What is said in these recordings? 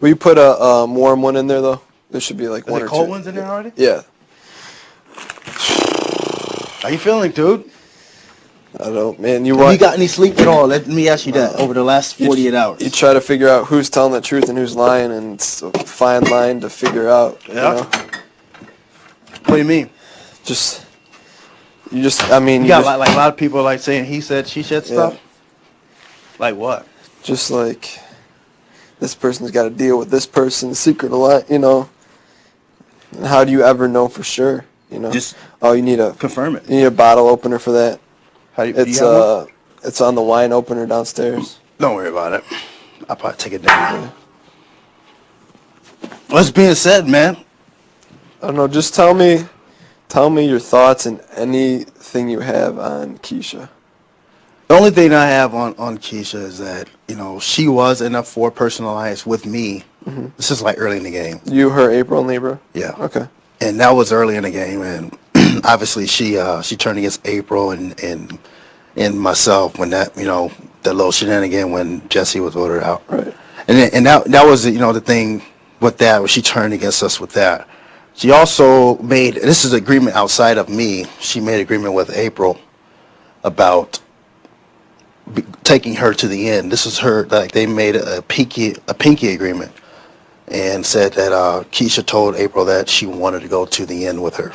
Will you put a warm one in there though? There should be like Are one there or cold two. ones in there already? Yeah. How you feeling, dude? I don't, man. Have you got any sleep at all? Let me ask you that. Over the last 48 hours. You try to figure out who's telling the truth and who's lying, and it's a fine line to figure out. Yeah. You know? What do you mean? I mean, You got like a lot of people like saying he said, she said stuff. Yeah. Like what? Just like this person's got to deal with this person's secret a lot, you know. And how do you ever know for sure? You know. Just you need confirm it. You need a bottle opener for that. Do you have one? It's on the wine opener downstairs. Don't worry about it. I'll probably take it down. What's being said, man? I don't know. Just tell me your thoughts and anything you have on Keisha. The only thing I have on Keisha is that, she was in a 4-person alliance with me. Mm-hmm. This is like early in the game. You, her, April, and Libra? Yeah. Okay. And that was early in the game, and obviously she turned against April and myself when that that little shenanigan when Jesse was voted out. Right. And that was the thing with that, when she turned against us with that. She also made, this is agreement outside of me, she made agreement with April about taking her to the end. This is her, like they made a pinky agreement and said that Keisha told April that she wanted to go to the end with her.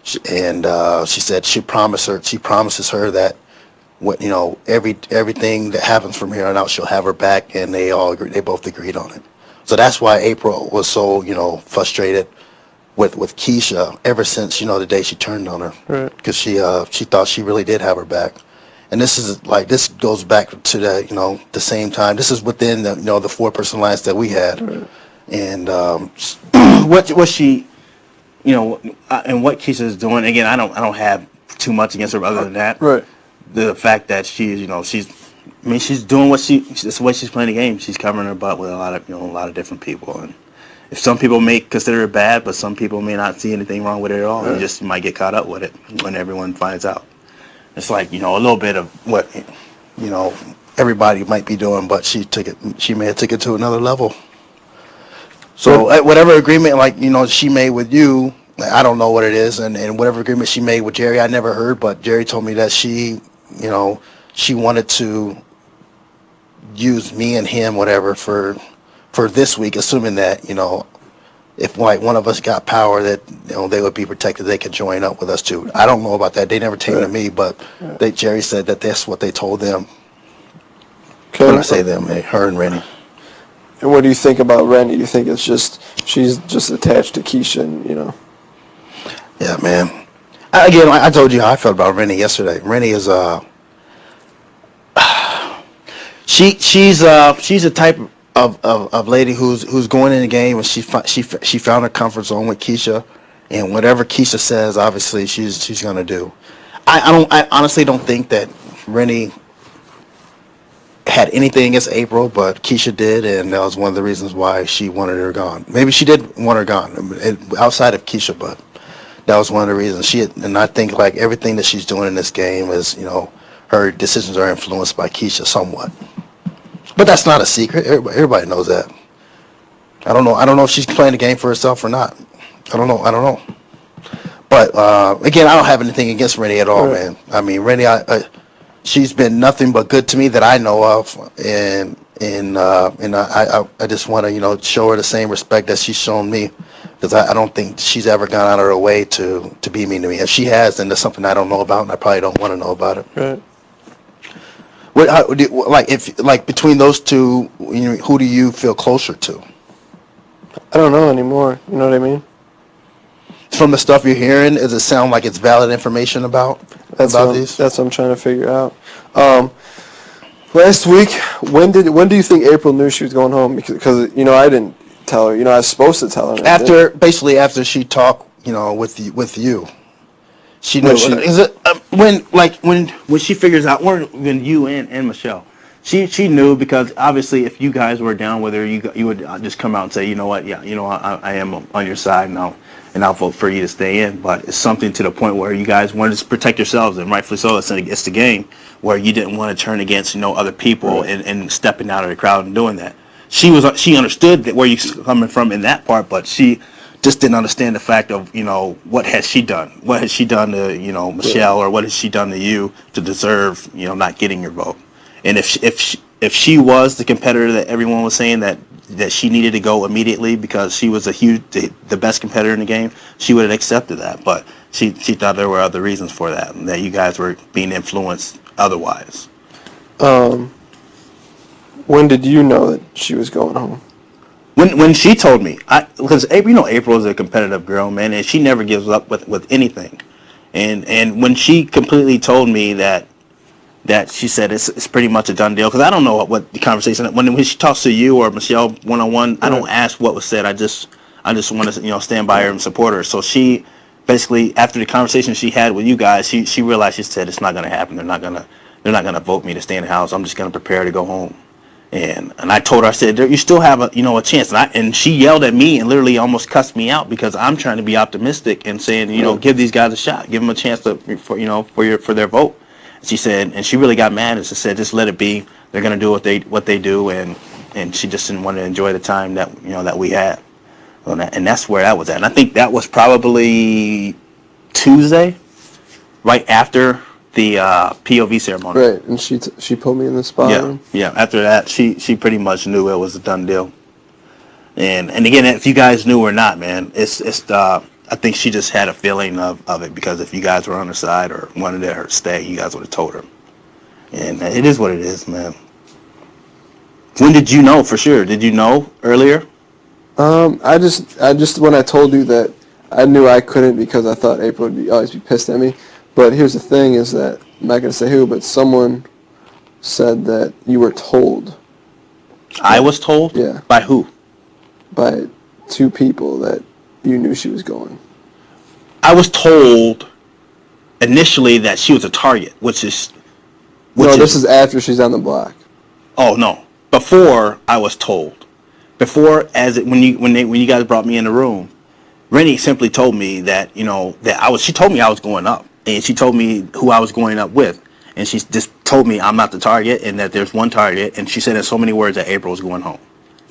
She said she promises her that everything that happens from here on out, she'll have her back, and they both agreed on it. So that's why April was so frustrated with Keisha ever since the day she turned on her, right? Because she thought she really did have her back. And this goes back to the same time. This is within the 4-person alliance that we had, right. And what she, and what Keisha is doing. Again, I don't have too much against her other than that. Right. The fact that she's doing that's the way she's playing the game. She's covering her butt with a lot of different people. And if some people may consider it bad, but some people may not see anything wrong with it at all. Right. You might get caught up with it when everyone finds out. It's like, a little bit of what, everybody might be doing, but she may have took it to another level. So whatever agreement, she made with you, I don't know what it is, and whatever agreement she made with Jerry, I never heard, but Jerry told me that she wanted to use me and him, whatever, for this week, assuming that, if one of us got power, that they would be protected, they could join up with us too. I don't know about that. They never came to me, but Jerry said that that's what they told them. Okay. When I say them, her and Rennie. And what do you think about Rennie? Do you think it's she's just attached to Keisha and, Yeah, man. I told you how I felt about Rennie yesterday. Rennie is she's a type of lady who's going in the game, and she found her comfort zone with Keisha, and whatever Keisha says, obviously she's gonna do. I honestly don't think that Rennie had anything against April, but Keisha did, and that was one of the reasons why she wanted her gone. Maybe she did want her gone outside of Keisha, but that was one of the reasons. And I think like everything that she's doing in this game is, her decisions are influenced by Keisha somewhat. But that's not a secret. Everybody knows that. I don't know if she's playing the game for herself or not. I don't know. But again, I don't have anything against Rennie at all, man. I mean, Rennie, she's been nothing but good to me that I know of, and I just want to show her the same respect that she's shown me, because I don't think she's ever gone out of her way to be mean to me. If she has, then there's something I don't know about, and I probably don't want to know about it. Right. Between those two, who do you feel closer to? I don't know anymore. You know what I mean? From the stuff you're hearing, does it sound like it's valid information about these? That's what I'm trying to figure out. Last week, when do you think April knew she was going home? Because I didn't tell her. I was supposed to tell her. After she talked, with you. She knew. Is it when she figures out, when you and Michelle, she knew, because obviously if you guys were down with her, you would just come out and say, you know what, yeah, I am on your side now, and I'll vote for you to stay in. But it's something to the point where you guys wanted to protect yourselves, and rightfully so. It's the game where you didn't want to turn against other people and stepping out of the crowd and doing that. she understood that where you're coming from in that part, but she just didn't understand the fact of, what has she done? What has she done to, Michelle, or what has she done to you to deserve, not getting your vote? And if she was the competitor that everyone was saying that she needed to go immediately because she was the best competitor in the game, she would have accepted that. But she thought there were other reasons for that, and that you guys were being influenced otherwise. When did you know that she was going home? When she told me, because April is a competitive girl, man, and she never gives up with anything. And when she completely told me that she said it's pretty much a done deal, because I don't know what the conversation, when she talks to you or Michelle one-on-one, I don't ask what was said. I just want to stand by her and support her. So she basically, after the conversation she had with you guys, she realized, she said, it's not going to happen. They're not going to vote me to stay in the house. I'm just going to prepare to go home. And I told her, I said, you still have a chance. And she yelled at me and literally almost cussed me out, because I'm trying to be optimistic and saying, give these guys a shot, give them a chance for their vote. She said, and she really got mad, and she said, just let it be. They're going to do what they do, and she just didn't want to enjoy the time that we had. And that's where that was at. And I think that was probably Tuesday, right after the POV ceremony. Right, and she put me in the spot. Yeah. After that, she pretty much knew it was a done deal. And again, if you guys knew or not, man, it's I think she just had a feeling of it, because if you guys were on her side or wanted her to stay, you guys would have told her. And it is what it is, man. When did you know for sure? Did you know earlier? I just when I told you that, I knew I couldn't, because I thought April would always be pissed at me. But here's the thing, is that, I'm not going to say who, but someone said that you were told. I was told? Yeah. By who? By two people that you knew she was going. I was told initially that she was a target, which is... This is after she's on the block. Oh, no. Before I was told. Before, when you guys brought me in the room, Rennie simply told me that, she told me I was going up. And she told me who I was going up with. And she just told me I'm not the target, and that there's one target. And she said in so many words that April was going home.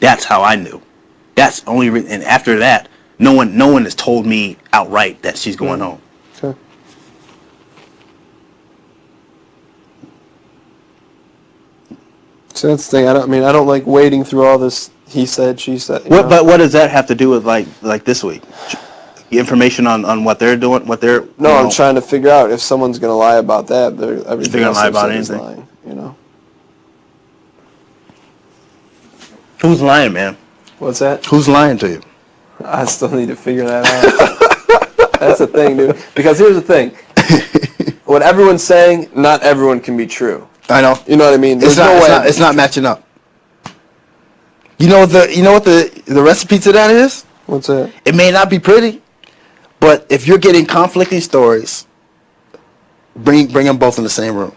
That's how I knew. That's only and after that, no one has told me outright that she's going home. Okay. So that's the thing. I don't like wading through all this he said, she said. But what does that have to do with like this week? Information on what they're doing, No, I'm trying to figure out if someone's going to lie about that. Everything else lie about is anything. lying, Who's lying, man? What's that? Who's lying to you? I still need to figure that out. That's the thing, dude. Because here's the thing. What everyone's saying, not everyone can be true. I know. You know what I mean? It's not matching up. You know what the recipe to that is? What's that? It may not be pretty, but if you're getting conflicting stories, bring them both in the same room.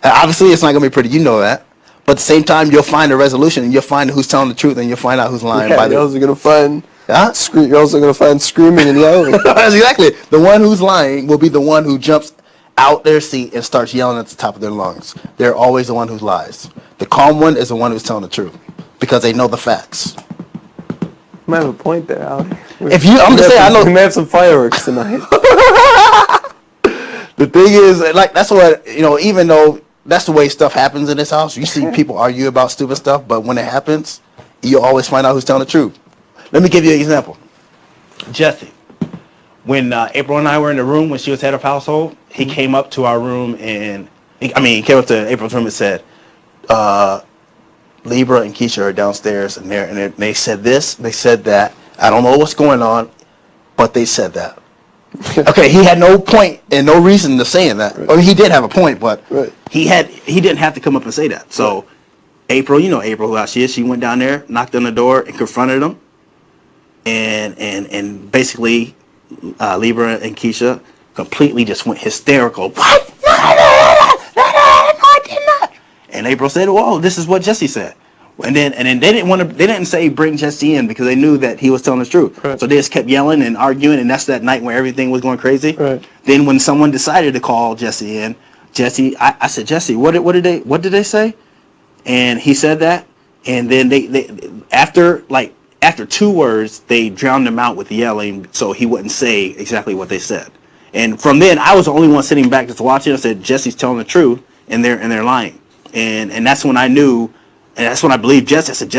And obviously, it's not going to be pretty. You know that. But at the same time, you'll find a resolution, and you'll find who's telling the truth, and you'll find out who's lying. You're also going to find... You're also going to find screaming and yelling. That's exactly. The one who's lying will be the one who jumps out their seat and starts yelling at the top of their lungs. They're always the one who lies. The calm one is the one who's telling the truth, because they know the facts. You might have a point there, Ollie. I know we may have some fireworks tonight. The thing is, that's what, even though that's the way stuff happens in this house, you see people argue about stupid stuff, but when it happens, you always find out who's telling the truth. Let me give you an example. Jesse, when April and I were in the room when she was head of household, he came up to our room he came up to April's room and said, Libra and Keisha are downstairs, and they said this, they said that. I don't know what's going on, but they said that. Okay, he had no point and no reason to saying that. Right. I mean, he did have a point, but he didn't have to come up and say that. So April, April, who she is, she went down there, knocked on the door, and confronted him. And basically, Libra and Keisha completely just went hysterical. What? No, I did not. And April said, "Well, this is what Jesse said." And then they didn't say bring Jesse in, because they knew that he was telling the truth. Right. So they just kept yelling and arguing, and that's that night where everything was going crazy. Right. Then when someone decided to call Jesse in, I said, Jesse, what did they say? And he said that, And then they after 2 words, they drowned him out with yelling, so he wouldn't say exactly what they said. And from then, I was the only one sitting back just watching. I said, Jesse's telling the truth, and they're lying. And that's when I knew, and that's when I believed Jesse. I said, Jesse